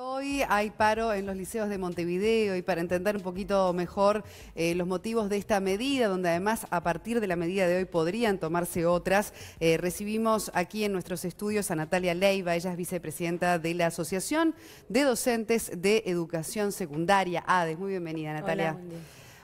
Hoy hay paro en los liceos de Montevideo y para entender un poquito mejor los motivos de esta medida, donde además a partir de la medida de hoy podrían tomarse otras, recibimos aquí en nuestros estudios a Natalia Leiva. Ella es vicepresidenta de la Asociación de Docentes de Educación Secundaria, ADES. Muy bienvenida, Natalia. Hola, buen día.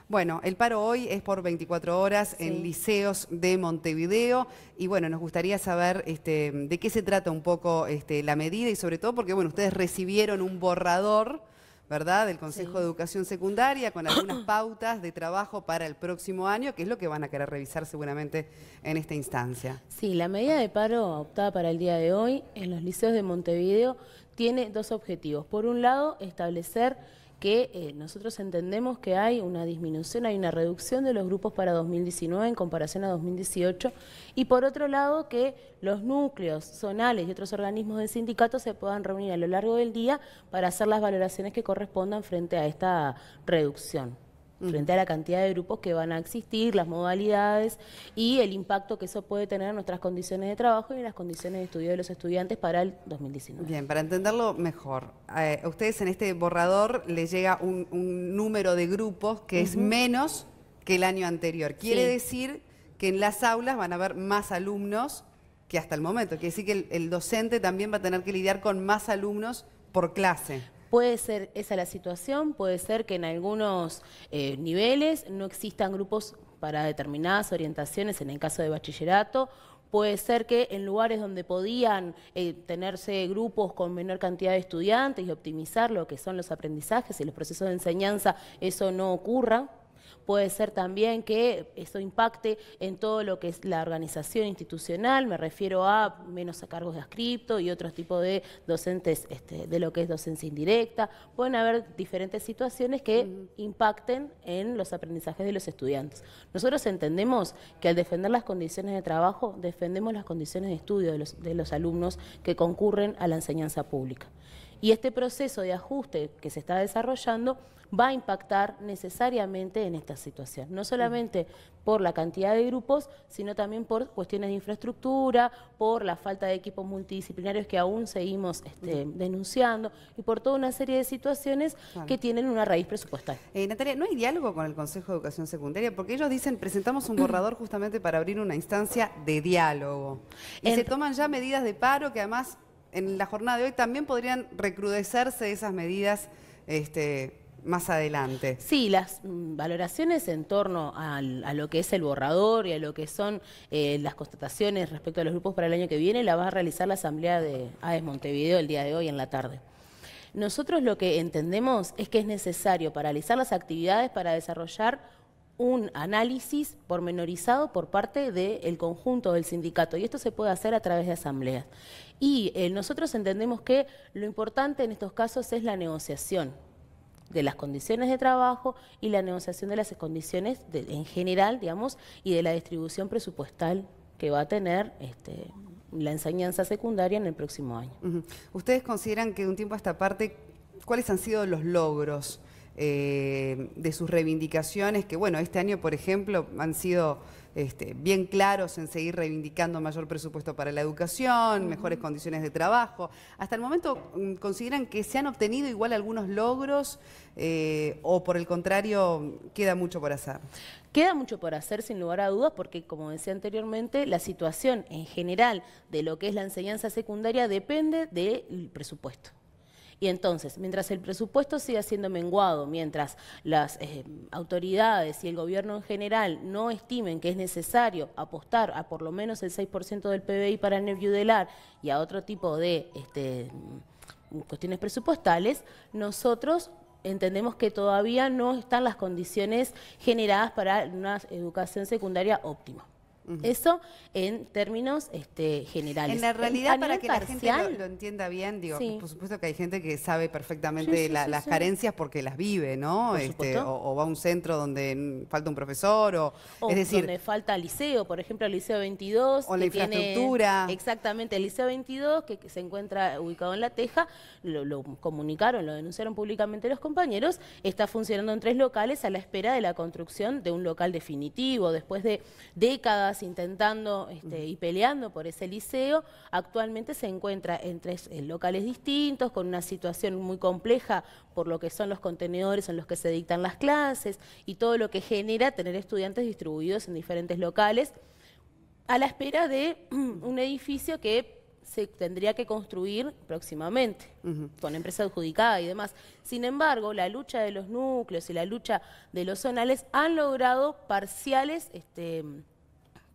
Bueno, el paro hoy es por 24 horas en liceos de Montevideo y bueno, nos gustaría saber de qué se trata un poco la medida y sobre todo porque bueno, ustedes recibieron un borrador, ¿verdad?, del Consejo de Educación Secundaria con algunas pautas de trabajo para el próximo año, que es lo que van a querer revisar seguramente en esta instancia. Sí, la medida de paro optada para el día de hoy en los liceos de Montevideo tiene dos objetivos. Por un lado, establecer que nosotros entendemos que hay una disminución, hay una reducción de los grupos para 2019 en comparación a 2018 y por otro lado que los núcleos zonales y otros organismos de sindicatos se puedan reunir a lo largo del día para hacer las valoraciones que correspondan frente a esta reducción, frente a la cantidad de grupos que van a existir, las modalidades y el impacto que eso puede tener en nuestras condiciones de trabajo y en las condiciones de estudio de los estudiantes para el 2019. Bien, para entenderlo mejor, a ustedes en este borrador les llega un número de grupos que es menos que el año anterior. Quiere decir que en las aulas van a haber más alumnos que hasta el momento. Quiere decir que el docente también va a tener que lidiar con más alumnos por clase. Puede ser esa la situación, puede ser que en algunos niveles no existan grupos para determinadas orientaciones, en el caso de bachillerato. Puede ser que en lugares donde podían tenerse grupos con menor cantidad de estudiantes y optimizar lo que son los aprendizajes y los procesos de enseñanza, eso no ocurra. Puede ser también que eso impacte en todo lo que es la organización institucional, me refiero a menos a cargos de adscripto y otros tipos de docentes de lo que es docencia indirecta. Pueden haber diferentes situaciones que impacten en los aprendizajes de los estudiantes. Nosotros entendemos que al defender las condiciones de trabajo, defendemos las condiciones de estudio de los alumnos que concurren a la enseñanza pública. Y este proceso de ajuste que se está desarrollando va a impactar necesariamente en esta situación, no solamente por la cantidad de grupos, sino también por cuestiones de infraestructura, por la falta de equipos multidisciplinarios que aún seguimos denunciando y por toda una serie de situaciones que tienen una raíz presupuestal. Natalia, ¿no hay diálogo con el Consejo de Educación Secundaria? Porque ellos dicen, presentamos un borrador justamente para abrir una instancia de diálogo. Y se toman ya medidas de paro que además en la jornada de hoy también podrían recrudecerse esas medidas más adelante. Sí, las valoraciones en torno a lo que es el borrador y a lo que son las constataciones respecto a los grupos para el año que viene, la va a realizar la Asamblea de ADES Montevideo el día de hoy en la tarde. Nosotros lo que entendemos es que es necesario paralizar las actividades para desarrollar un análisis pormenorizado por parte del conjunto del sindicato y esto se puede hacer a través de asambleas. Y nosotros entendemos que lo importante en estos casos es la negociación de las condiciones de trabajo y la negociación de las condiciones en general, digamos, y de la distribución presupuestal que va a tener la enseñanza secundaria en el próximo año. ¿Ustedes consideran que de un tiempo a esta parte, cuáles han sido los logros de sus reivindicaciones, que bueno, este año por ejemplo han sido bien claros en seguir reivindicando mayor presupuesto para la educación, mejores condiciones de trabajo? ¿Hasta el momento consideran que se han obtenido igual algunos logros o por el contrario queda mucho por hacer? Queda mucho por hacer sin lugar a dudas porque, como decía anteriormente, la situación en general de lo que es la enseñanza secundaria depende del presupuesto. Y entonces, mientras el presupuesto siga siendo menguado, mientras las autoridades y el gobierno en general no estimen que es necesario apostar a por lo menos el 6% del PBI para neoyudelar y a otro tipo de cuestiones presupuestales, nosotros entendemos que todavía no están las condiciones generadas para una educación secundaria óptima. Eso en términos generales. En la realidad, para que la gente lo entienda bien, digo, por supuesto que hay gente que sabe perfectamente las carencias porque las vive, ¿no? O va a un centro donde falta un profesor, o es decir, donde falta liceo, por ejemplo, el Liceo 22. O la infraestructura. Exactamente, el Liceo 22, que se encuentra ubicado en La Teja, lo comunicaron, lo denunciaron públicamente los compañeros, está funcionando en 3 locales a la espera de la construcción de un local definitivo, después de décadas décadas intentando y peleando por ese liceo, actualmente se encuentra en 3 locales distintos, con una situación muy compleja por lo que son los contenedores en los que se dictan las clases y todo lo que genera tener estudiantes distribuidos en diferentes locales, a la espera de un edificio que se tendría que construir próximamente, con empresa adjudicada y demás. Sin embargo, la lucha de los núcleos y la lucha de los zonales han logrado parciales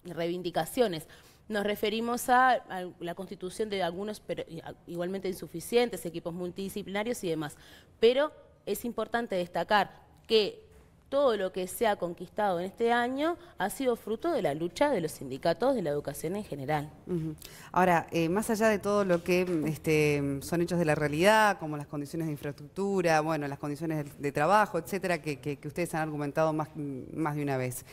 reivindicaciones. Nos referimos a la constitución de algunos, pero igualmente insuficientes, equipos multidisciplinarios y demás. Pero es importante destacar que todo lo que se ha conquistado en este año ha sido fruto de la lucha de los sindicatos de la educación en general. Ahora, más allá de todo lo que son hechos de la realidad, como las condiciones de infraestructura, bueno, las condiciones de trabajo, etcétera, que ustedes han argumentado más de una vez.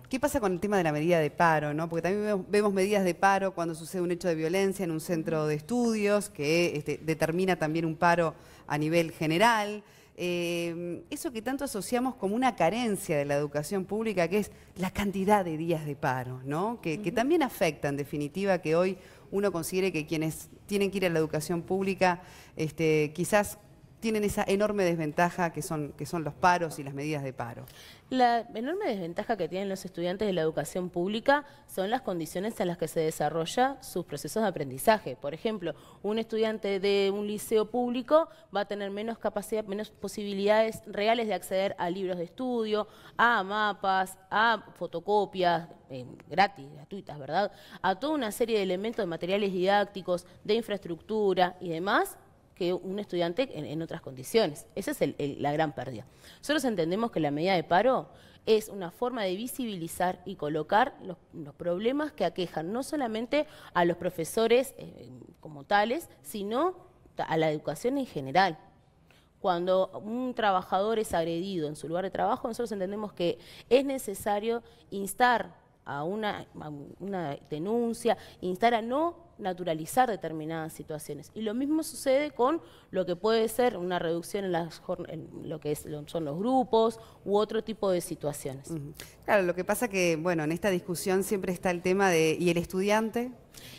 ¿Qué pasa con el tema de la medida de paro, no? Porque también vemos medidas de paro cuando sucede un hecho de violencia en un centro de estudios, que determina también un paro a nivel general. Eso que tanto asociamos como una carencia de la educación pública, que es la cantidad de días de paro, ¿no? Que también afecta, en definitiva, que hoy uno considere que quienes tienen que ir a la educación pública quizás tienen esa enorme desventaja que son los paros y las medidas de paro. La enorme desventaja que tienen los estudiantes de la educación pública son las condiciones en las que se desarrolla sus procesos de aprendizaje. Por ejemplo, un estudiante de un liceo público va a tener menos capacidad, menos posibilidades reales de acceder a libros de estudio, a mapas, a fotocopias gratis, gratuitas, ¿verdad? A toda una serie de elementos de materiales didácticos, de infraestructura y demás, que un estudiante en otras condiciones. Esa es la gran pérdida. Nosotros entendemos que la medida de paro es una forma de visibilizar y colocar los problemas que aquejan no solamente a los profesores como tales, sino a la educación en general. Cuando un trabajador es agredido en su lugar de trabajo, nosotros entendemos que es necesario instar a una denuncia, instar a no naturalizar determinadas situaciones. Y lo mismo sucede con lo que puede ser una reducción en lo que son los grupos u otro tipo de situaciones. Claro, lo que pasa que, bueno, en esta discusión siempre está el tema de, ¿y el estudiante?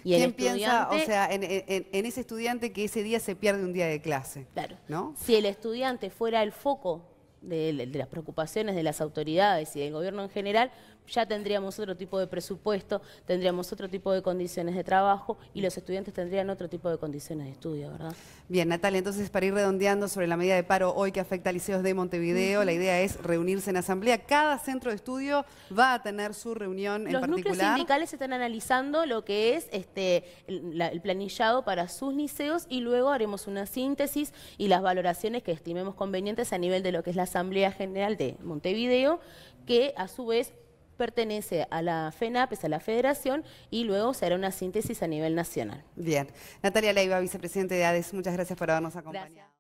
¿Quién piensa, o sea, en ese estudiante que ese día se pierde un día de clase? Claro. ¿No? Si el estudiante fuera el foco de las preocupaciones de las autoridades y del gobierno en general, ya tendríamos otro tipo de presupuesto, tendríamos otro tipo de condiciones de trabajo y los estudiantes tendrían otro tipo de condiciones de estudio, ¿verdad? Bien, Natalia, entonces para ir redondeando sobre la medida de paro hoy que afecta a liceos de Montevideo, la idea es reunirse en asamblea. Cada centro de estudio va a tener su reunión en particular. Los núcleos sindicales están analizando lo que es el planillado para sus liceos y luego haremos una síntesis y las valoraciones que estimemos convenientes a nivel de lo que es la Asamblea General de Montevideo, que a su vez pertenece a la FENAPES, a la Federación, y luego se hará una síntesis a nivel nacional. Bien. Natalia Leiva, vicepresidente de ADES, muchas gracias por habernos acompañado. Gracias.